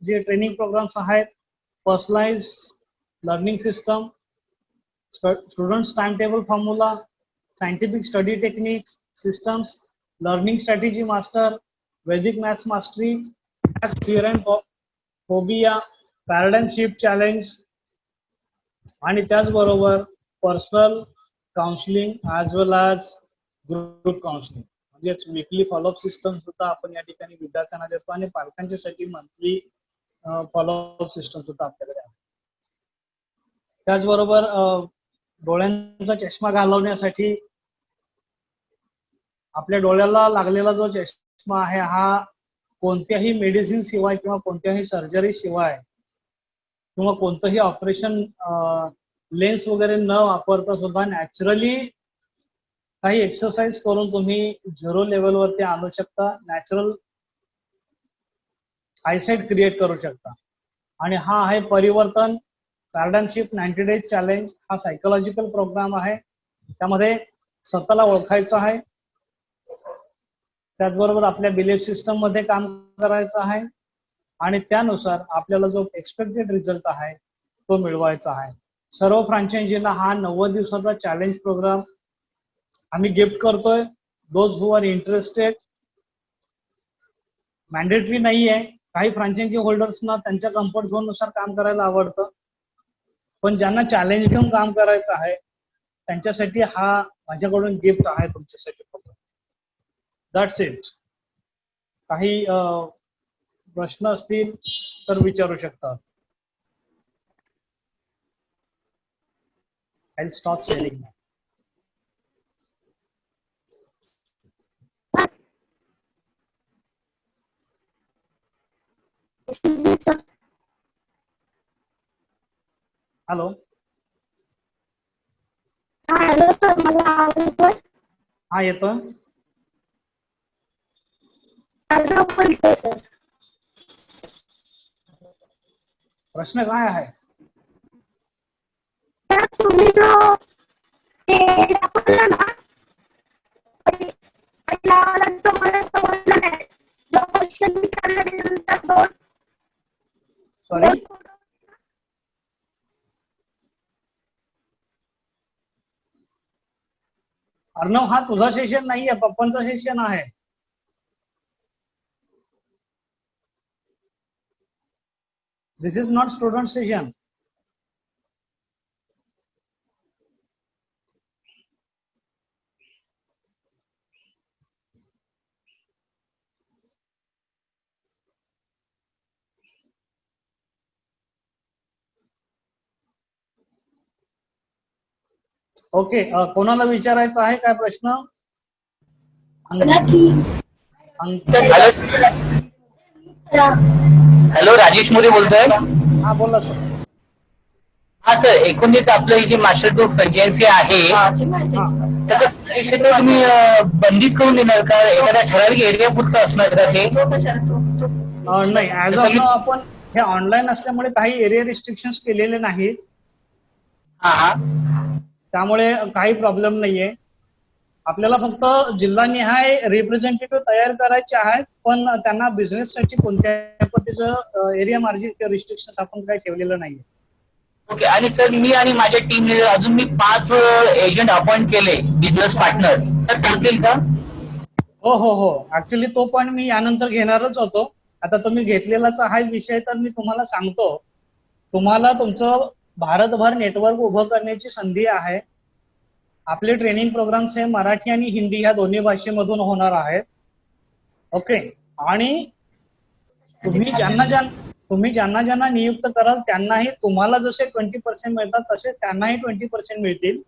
जे ट्रेनिंग प्रोग्राम्स आहेत, personalize learning system, students time table formula, scientific study techniques, systems, learning strategy master, Vedic maths mastery, theorem phobia, paradigm shift challenge आणि त्याचबरोबर personal counselling as well as group counselling, म्हणजेच weekly follow up system सुद्धा आपण या ठिकाणी विद्यार्थ्यांना देतो आणि पालकांच्यासाठी मंथली फॉलोअप सिस्टम सुद्धा आपल्याकडे आहे. त्याचबरोबर डोळ्यांचा चष्मा घालवण्यासाठी आपल्या डोळ्याला लागलेला जो चष्मा आहे हा कोणत्याही मेडिसिन शिवाय किंवा कोणत्याही सर्जरी शिवाय किंवा कोणतंही ऑपरेशन लेन्स वगैरे न वापरता सुद्धा नॅचरली काही एक्सरसाइज करून तुम्ही 0 लेवलवरती आणू शकता, नॅचरल आयसाइट क्रिएट करू शकता. आणि हा आहे परिवर्तन पॅराडाइम शिफ्ट 90 डेज चॅलेंज. हा सायकोलॉजिकल प्रोग्राम आहे, त्यामध्ये स्वतःला ओळखायचं आहे, त्याचबरोबर आपल्या बिलीफ सिस्टम मध्ये काम करायचं आहे आणि त्यानुसार आपल्याला जो एक्सपेक्टेड रिझल्ट आहे तो मिळवायचा आहे. सर्व फ्रँचायझीला हा 90 दिवसाचा चॅलेंज प्रोग्राम आम्ही गिफ्ट करतोय. Those who are interested, mandatory नाही आहे. काही फ्रँचायझी होल्डर्सना त्यांच्या कम्फर्ट झोन नुसार काम करायला आवडतं, पण ज्यांना चॅलेंज घेऊन काम करायचं आहे त्यांच्यासाठी हा माझ्याकडून गिफ्ट आहे तुमच्यासाठी. That's it. काही प्रश्न असतील तर विचारू शकता. I'll stop sharing now. Hello. Hello sir, मला आवाज येतोय? हा येतो. बोलतोय सर. प्रश्न काय आहे? तर तुम्ही जो ते दाखवलं ना, पहिला वाला तो मला समजला नाही. जो क्वेश्चन विचारल्यानंतर दोन सॉरी, अर्णव हा तुझा सेशन नाहीये, पप्पांचा सेशन आहे. This is not student session. Okay, कोणाला विचारायचं आहे काय प्रश्न? हॅलो, राजेश मोरे बोलतोय. हा बोला सर. हा सर, एकंदरीत आपलं ही जी मास्टर ग्रुप फ्रँचायझी आहे त्याचं क्षेत्र तुम्ही बंदित करून देणार का? एखाद्या ठराविक एरिया पुरतं असणार का ते? नाही, ऍज ऑफ नाव आपण हे ऑनलाईन असल्यामुळे काही एरिया रिस्ट्रिक्शन्स केलेले नाहीत, त्यामुळे काही प्रॉब्लेम नाहीये. आपल्याला फक्त जिल्हानिहाय रिप्रेझेंटेटिव्ह तयार करायचे आहेत, पण त्यांना बिझनेससाठी कोणत्या पद्धतीचं एरिया मार्जिन किंवा रिस्ट्रिक्शन्स आपण काही ठेवलेलं नाहीये. ओके. आणि सर मी आणि माझ्या टीमने अजून मी 5 एजंट अपॉइंट केले, बिझनेस पार्टनर, तर चालतील का? हो हो हो, ऍक्च्युली तो पण मी यानंतर घेणारच होतो. आता तुम्ही घेतलेलाच हा विषय, तर मी तुम्हाला सांगतो. तुम्हाला तुमचं भारतभर नेटवर्क उभं करण्याची संधी आहे. आपले ट्रेनिंग प्रोग्राम्स हे मराठी आणि हिंदी ह्या दोन्ही भाषेमधून होणार आहेत. ओके. आणि तुम्ही ज्यांना ज्यांना नियुक्त कराल त्यांनाही तुम्हाला जसे 20% मिळतात तसे त्यांनाही 20% मिळतील.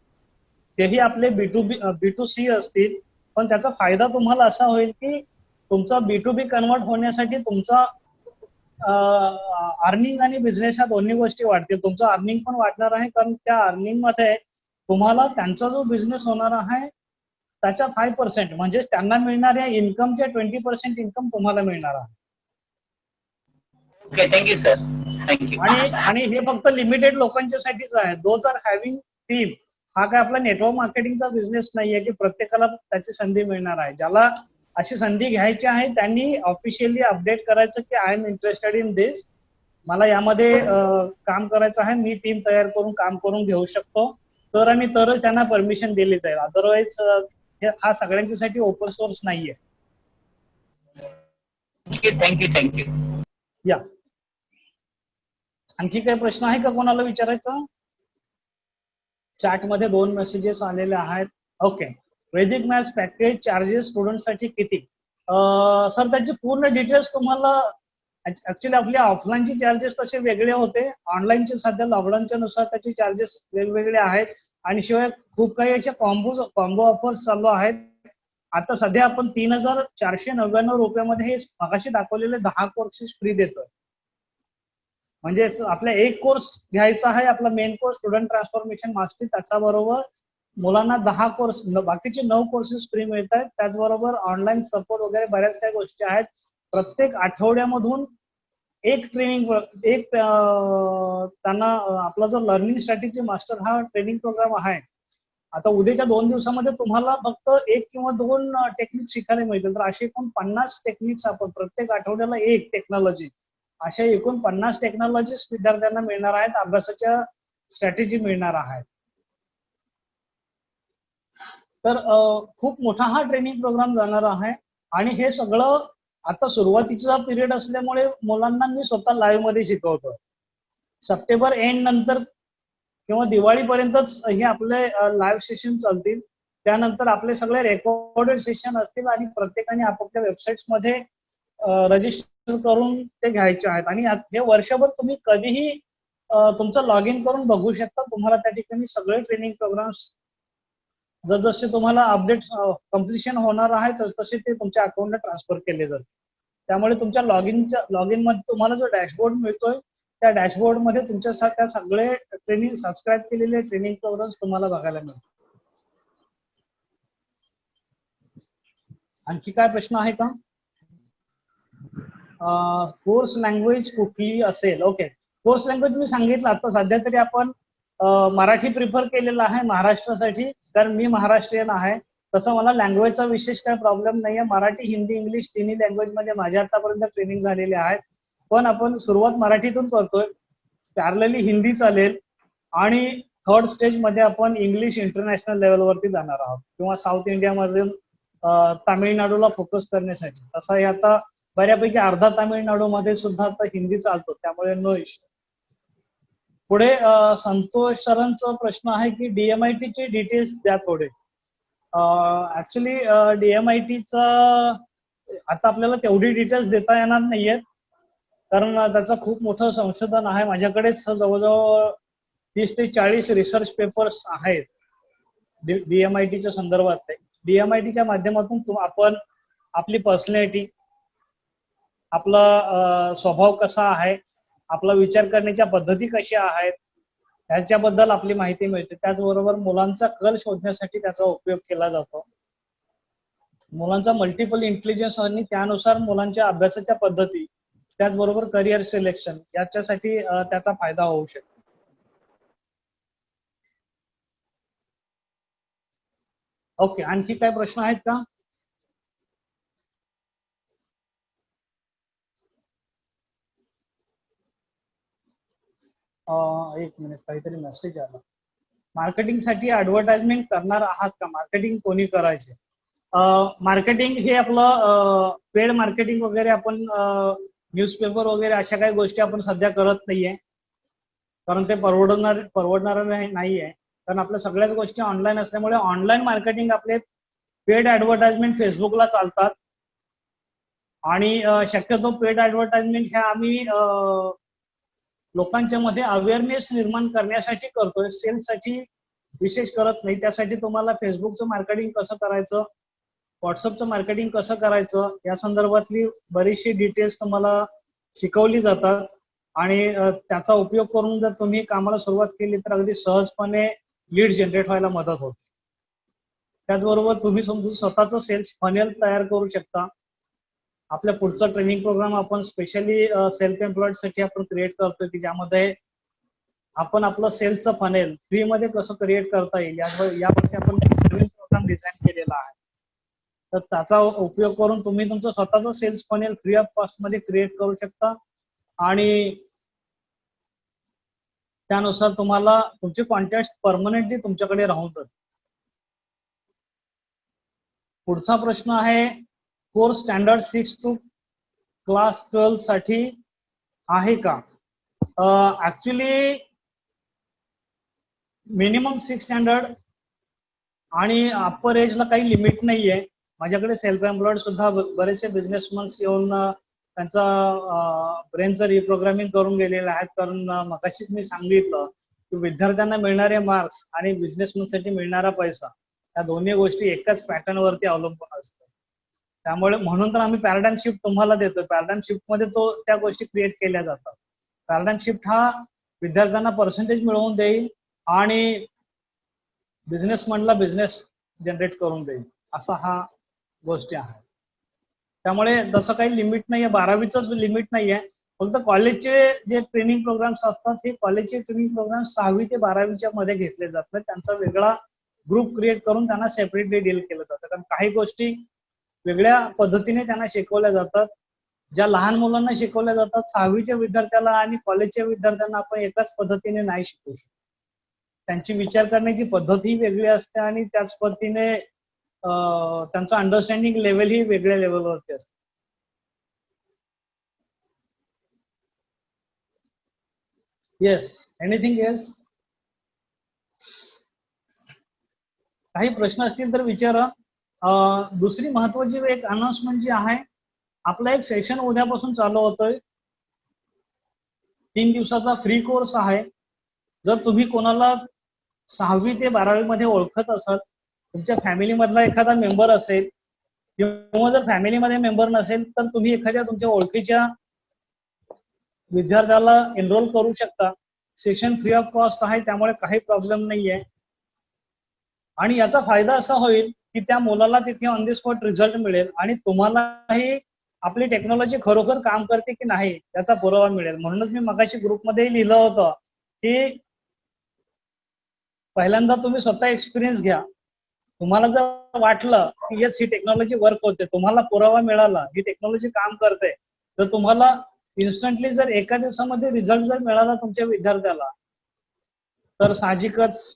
तेही आपले B2C असतील. पण त्याचा फायदा तुम्हाला असा होईल की तुमचा B2B कन्वर्ट होण्यासाठी तुमचा अर्निंग आणि बिझनेस ह्या दोन्ही गोष्टी वाढतील. तुमचं अर्निंग पण वाढणार आहे, कारण त्या अर्निंग मध्ये तुम्हाला त्यांचा जो बिझनेस होणार आहे त्याच्या 5% म्हणजे त्यांना मिळणाऱ्या इन्कमच्या 20% इन्कम तुम्हाला मिळणार आहे. ओके. Thank you sir. थँक्यू. आणि हे फक्त लिमिटेड लोकांच्यासाठीच आहे. Those are having team. हा काय आपला नेटवर्क मार्केटिंगचा बिझनेस नाहीये की प्रत्येकाला त्याची संधी मिळणार आहे. ज्याला अशी संधी घ्यायची आहे त्यांनी ऑफिशियली अपडेट करायचं की I am interested in this, मला यामध्ये काम करायचं आहे, मी टीम तयार करून काम करून घेऊ शकतो, तर आणि तरच त्यांना परमिशन दिली जाईल. अदरवाईज हा सगळ्यांच्यासाठी ओपन सोर्स नाहीये. थँक्यू. या आणखी काही प्रश्न आहे का कोणाला विचारायचा? चॅट मध्ये 2 मेसेजेस आलेले आहेत. ओके. वैदिक मॅथ्स पॅकेज चार्जेस स्टुडंटसाठी किती? सर त्याचे पूर्ण डिटेल्स तुम्हाला ऍक्च्युली आपल्या ऑफलाईनचे चार्जेस तसे वेगळे होते, ऑनलाईनचे सध्या लॉकडाऊनच्या नुसार त्याचे चार्जेस वेगवेगळे आहेत. आणि शिवाय खूप काही असे कॉम्बो ऑफर्स चालू आहेत. आता सध्या आपण 3,499 रुपयामध्ये हे मगाशी दाखवलेले 10 कोर्सेस फ्री देतोय. म्हणजे आपला एक कोर्स घ्यायचा आहे, आपला main course student transformation mastery, त्याच्याबरोबर मुलांना 10 कोर्स, बाकीचे 9 कोर्सेस फ्री मिळत आहेत. त्याचबरोबर ऑनलाईन सपोर्ट वगैरे बऱ्याच काही गोष्टी आहेत. प्रत्येक आठवड्यामधून एक ट्रेनिंग, एक त्यांना आपला जो लर्निंग स्ट्रॅटेजी मास्टर हा ट्रेनिंग प्रोग्राम आहे. आता उद्याच्या 2 दिवसामध्ये तुम्हाला फक्त 1 किंवा 2 टेक्निक शिकायला मिळतील. तर असे एकूण 50 टेक्निक्स आपण प्रत्येक आठवड्याला एक टेक्नॉलॉजी, अशा एकूण 50 टेक्नॉलॉजीज विद्यार्थ्यांना मिळणार आहेत, अभ्यासाच्या स्ट्रॅटेजी मिळणार आहेत. तर खूप मोठा हा ट्रेनिंग प्रोग्राम जाणार आहे. आणि हे सगळं आता सुरुवातीचा पिरियड असल्यामुळे मुलांना मी स्वतः लाईव्ह मध्ये शिकवतो. सप्टेंबर एंड नंतर किंवा दिवाळीपर्यंतच हे आपले लाईव्ह सेशन चालतील. त्यानंतर आपले सगळे रेकॉर्डेड सेशन असतील आणि प्रत्येकाने आपापल्या वेबसाईट्स मध्ये रजिस्टर करून ते घ्यायचे आहेत. आणि हे वर्षभर तुम्ही कधीही तुमचं लॉग इन करून बघू शकता. तुम्हाला त्या ठिकाणी सगळे ट्रेनिंग प्रोग्राम्स जसे तुम्हाला अपडेट कम्प्लिशन होणार आहे तसे ते तुमच्या अकाउंटला ट्रान्सफर केले जातील. त्यामुळे तुमच्या लॉग इन मध्ये तुम्हाला जो डॅशबोर्ड मिळतोय त्या डॅशबोर्ड मध्ये तुमच्या सगळे ट्रेनिंग सबस्क्राईब केलेले ट्रेनिंग प्रोग्राम्स तुम्हाला बघायला मिळतील. आणखी काय प्रश्न आहे का? कोर्स लँग्वेज कुठली असेल? ओके. कोर्स लँग्वेज मी सांगितलं आता सध्या तरी आपण मराठी प्रिफर केलेलं आहे महाराष्ट्रासाठी, कारण मी महाराष्ट्रीयन आहे. तसं मला लँग्वेजचा विशेष काही प्रॉब्लेम नाहीये. मराठी, हिंदी, इंग्लिश तिन्ही लँग्वेज मध्ये माझ्या आतापर्यंत ट्रेनिंग झालेले आहेत. पण आपण सुरुवात मराठीतून करतोय, पॅरलली हिंदी चालेल, आणि थर्ड स्टेज मध्ये आपण इंग्लिश इंटरनॅशनल लेवलवरती जाणार आहोत, किंवा साऊथ इंडियामधील तामिळनाडूला फोकस करण्यासाठी. तसं हे आता बऱ्यापैकी अर्धा तामिळनाडूमध्ये सुद्धा आता हिंदी चालतो, त्यामुळे नो इश्यू. पुढे संतोष सरांचा प्रश्न आहे की DMIT चे डिटेल्स द्या थोडे. ऍक्च्युली DMITचा आता आपल्याला तेवढी डिटेल्स देता येणार नाहीयेत, कारण त्याचं खूप मोठं संशोधन आहे. माझ्याकडेच जवळजवळ 30 ते 40 रिसर्च पेपर्स आहेत DMITच्या संदर्भात. DMITच्या माध्यमातून आपण आपली पर्सनॅलिटी, आपला स्वभाव कसा आहे, आपला विचार करण्याच्या पद्धती कशा आहेत, ह्याच्याबद्दल आपली माहिती मिळते. त्याचबरोबर मुलांचा कल शोधण्यासाठी त्याचा उपयोग केला जातो. मुलांचा मल्टिपल इंटेलिजन्स आणि त्यानुसार मुलांच्या अभ्यासाच्या पद्धती, त्याचबरोबर करिअर सिलेक्शन याच्यासाठी त्याचा फायदा होऊ शकतो. ओके. आणखी काय प्रश्न आहेत का? एक मिनिट, काहीतरी मेसेज आला. मार्केटिंगसाठी ऍडव्हर्टाइजमेंट करणार आहात का? मार्केटिंग कोणी करायचे? मार्केटिंग हे आपलं पेड मार्केटिंग वगैरे आपण न्यूजपेपर वगैरे अशा काही गोष्टी आपण सध्या करत नाहीये, कारण ते परवडणार नाहीये. कारण आपल्या सगळ्याच गोष्टी ऑनलाईन असल्यामुळे ऑनलाईन मार्केटिंग आपले पेड ऍडव्हर्टाइजमेंट फेसबुकला चालतात. आणि शक्यतो पेड ऍडव्हर्टाइजमेंट ह्या आम्ही लोकांच्या मध्ये अवेअरनेस निर्माण करण्यासाठी करतोय, सेल्ससाठी विशेष करत नाही. त्यासाठी तुम्हाला फेसबुकचं मार्केटिंग कसं करायचं, व्हॉट्सअपचं मार्केटिंग कसं करायचं या संदर्भातली बरीचशी डिटेल्स तुम्हाला शिकवली जातात. आणि त्याचा उपयोग करून जर तुम्ही कामाला सुरुवात केली तर अगदी सहजपणे लीड जनरेट व्हायला मदत होते. त्याचबरोबर तुम्ही स्वतःचं सेल्स फनेल तयार करू शकता. आपल्या पुढचा ट्रेनिंग प्रोग्राम आपण स्पेशली सेल्फ एम्प्लॉईड साठी आपण क्रिएट करतोय, की ज्यामध्ये आपण आपलं सेल्सचं फनेल फ्री मध्ये कसं क्रिएट करता येईल यावरती आपण ट्रेनिंग प्रोग्राम डिझाईन केलेला आहे. तर त्याचा उपयोग करून तुम्ही तुमचं स्वतःचं sales funnel free of cost मध्ये क्रिएट करू शकता. आणि त्यानुसार तुम्हाला तुमचे कॉन्टॅक्ट परमनंटली तुमच्याकडे राहून जातील. पुढचा प्रश्न आहे, कोर्स स्टँडर्ड 6 to क्लास 12 साठी आहे का? ऍक्च्युली मिनिमम 6 स्टँडर्ड आणि अप्पर एजला काही लिमिट नाहीये. माझ्याकडे सेल्फ एम्प्लॉईड सुद्धा बरेचसे बिझनेसमन्स येऊन त्यांचा ब्रेनचं रिप्रोग्रामिंग करून गेलेले आहेत. कारण मगाशीच मी सांगितलं की विद्यार्थ्यांना मिळणारे मार्क्स आणि बिझनेसमनसाठी मिळणारा पैसा या दोन्ही गोष्टी एकाच पॅटर्न वरती अवलंबून असतात. त्यामुळे म्हणून तर आम्ही पॅराडाइम शिफ्ट तुम्हाला देतो. पॅराडाइम शिफ्ट मध्ये त्या गोष्टी क्रिएट केल्या जातात. पॅराडाइम शिफ्ट हा विद्यार्थ्यांना पर्सेंटेज मिळवून देईल आणि बिझनेसमनला बिझनेस जनरेट करून देईल, असा हा गोष्टी आहे. त्यामुळे तसं काही लिमिट नाहीये, 12वीच लिमिट नाहीये. फक्त कॉलेजचे जे ट्रेनिंग प्रोग्राम्स असतात हे कॉलेजचे ट्रेनिंग प्रोग्राम 6वी ते 12वीच्या मध्ये घेतले जातात. त्यांचा वेगळा ग्रुप क्रिएट करून त्यांना सेपरेटली डील केलं जातं. कारण काही गोष्टी वेगळ्या पद्धतीने त्यांना शिकवल्या जातात. ज्या लहान मुलांना शिकवल्या जातात 6वीच्या विद्यार्थ्याला आणि कॉलेजच्या विद्यार्थ्यांना आपण एकाच पद्धतीने नाही शिकवू शकतो. त्यांची विचार करण्याची पद्धत ही वेगळी असते आणि त्याच पद्धतीने त्यांचं अंडरस्टँडिंग लेवल ही वेगळ्या लेवलवरती असते. Yes, anything else? काही प्रश्न असतील तर विचारा. दुसरी महत्वाची एक अनाउन्समेंट जी आहे, आपला एक सेशन उद्यापासून चालू होतोय. 3 दिवसाचा फ्री कोर्स आहे. जर तुम्ही कोणाला 6वी ते 12वी मध्ये ओळखत असाल, तुमच्या फॅमिली मधला एखादा मेंबर असेल किंवा जर फॅमिलीमध्ये मेंबर नसेल तर तुम्ही एखाद्या तुमच्या ओळखीच्या विद्यार्थ्याला एनरोल करू शकता. सेशन फ्री ऑफ कॉस्ट आहे, त्यामुळे काही प्रॉब्लेम नाहीये. आणि याचा फायदा असा होईल की त्या मुलाला तिथे ऑन द स्पॉट रिझल्ट मिळेल आणि तुम्हालाही आपली टेक्नॉलॉजी खरोखर काम करते की नाही याचा पुरावा मिळेल. म्हणूनच मी मगाशी ग्रुपमध्ये लिहिलं होतं की पहिल्यांदा तुम्ही स्वतः एक्सपिरियन्स घ्या. तुम्हाला जर वाटलं की येस ही टेक्नॉलॉजी वर्क होते, तुम्हाला पुरावा मिळाला ही टेक्नॉलॉजी काम करते, तर तुम्हाला इन्स्टंटली जर एका दिवसामध्ये रिझल्ट जर मिळाला तुमच्या विद्यार्थ्याला, तर साहजिकच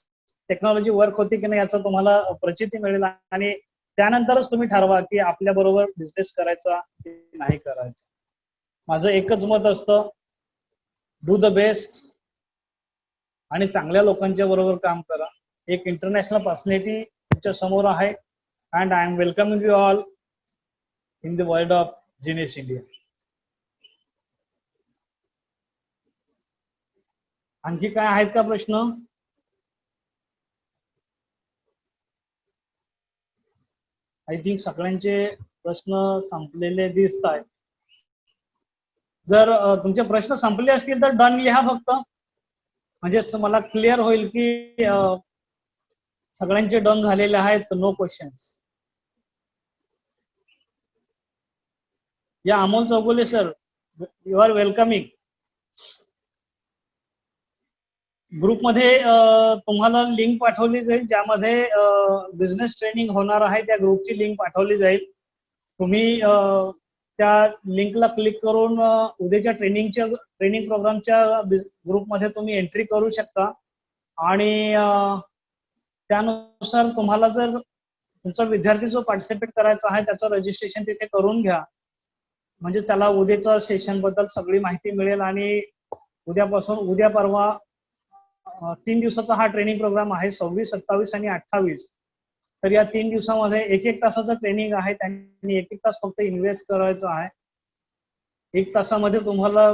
टेक्नॉलॉजी वर्क होती की नाही याचा तुम्हाला प्रचिती मिळेल आणि त्यानंतरच तुम्ही ठरवा की आपल्या बरोबर बिझनेस करायचा की नाही करायचा. माझं एकच मत असतं, डू द बेस्ट आणि चांगल्या लोकांच्या बरोबर काम करा. एक इंटरनॅशनल पर्सनॅलिटी तुमच्या समोर आहे and I am welcoming you all in the world of genius India. आणखी काय आहेत का प्रश्न? आय थिंक सगळ्यांचे प्रश्न संपलेले दिसत आहेत. जर तुमचे प्रश्न संपले असतील तर डन लिहा फक्त, म्हणजे मला क्लिअर होईल की सगळ्यांचे डन झालेले आहेत. No questions. या Amol Chougule sir, you are welcoming. ग्रुपमध्ये तुम्हाला लिंक पाठवली जाईल ज्यामध्ये बिझनेस ट्रेनिंग होणार आहे. त्या ग्रुपची लिंक पाठवली जाईल. तुम्ही त्या लिंकला क्लिक करून उद्याच्या ट्रेनिंग प्रोग्रामच्या ग्रुपमध्ये तुम्ही एंट्री करू शकता आणि त्यानुसार तुम्हाला जर तुमचा विद्यार्थी जो पार्टिसिपेट करायचा आहे त्याचं रजिस्ट्रेशन तिथे करून घ्या, म्हणजे त्याला उद्याच्या सेशन बद्दल सगळी माहिती मिळेल आणि उद्या परवा 3 दिवसाचा हा ट्रेनिंग प्रोग्राम आहे, 26, 27 आणि 28. तर या 3 दिवसामध्ये 1 तासाचं ट्रेनिंग आहे. त्यांनी 1 तास फक्त इन्व्हेस्ट करायचं आहे. 1 तासामध्ये तुम्हाला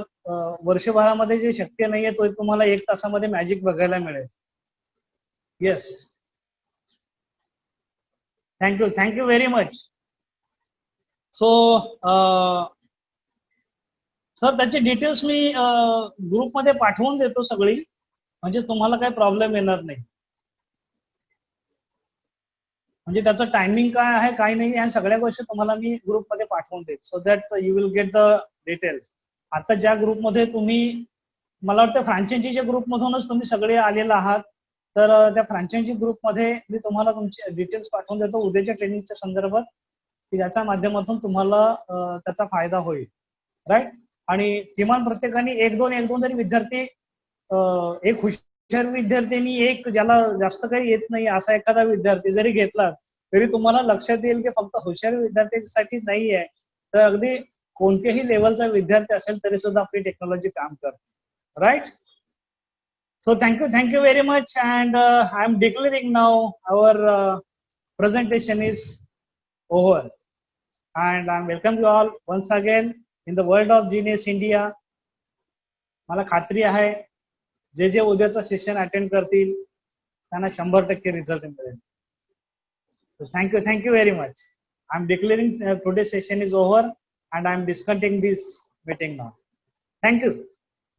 वर्षभरामध्ये जे शक्य नाहीये तो तुम्हाला 1 तासामध्ये मॅजिक बघायला मिळेल. Yes, thank you very much. So sir त्याची डिटेल्स मी ग्रुपमध्ये पाठवून देतो सगळी, म्हणजे तुम्हाला काही प्रॉब्लेम येणार नाही. म्हणजे त्याचं टायमिंग काय आहे काय नाही ह्या सगळ्या गोष्टी तुम्हाला मी ग्रुपमध्ये पाठवून देतो, so that you will get the details. आता ज्या ग्रुपमध्ये तुम्ही, मला वाटतं फ्रँचायझीच्या ग्रुपमधूनच तुम्ही सगळे आलेले आहात, तर त्या फ्रँचायझी ग्रुपमध्ये मी तुम्हाला तुमचे डिटेल्स पाठवून देतो उद्याच्या ट्रेनिंगच्या संदर्भात, की ज्याच्या माध्यमातून तुम्हाला त्याचा फायदा होईल. राईट. आणि किमान प्रत्येकाने एक दोन जरी विद्यार्थी, एक हुशार विद्यार्थ्यांनी, एक ज्याला जास्त काही येत नाही असा एखादा विद्यार्थी जरी घेतला तरी तुम्हाला लक्षात येईल की फक्त हुशार विद्यार्थ्यांसाठी नाही आहे, तर अगदी कोणत्याही लेवलचा विद्यार्थी असेल तरी सुद्धा आपली टेक्नॉलॉजी काम करते. Right. So thank you very much, and I am declaring now our presentation is over, and I welcome you all once again in the world of Genius India. मला खात्री आहे जे जे उद्याचं सेशन अटेंड करतील त्यांना 100% रिझल्ट मिळेल. Thank you very much. I am declaring today's session is over, and I am discontinuing this meeting now. Thank you.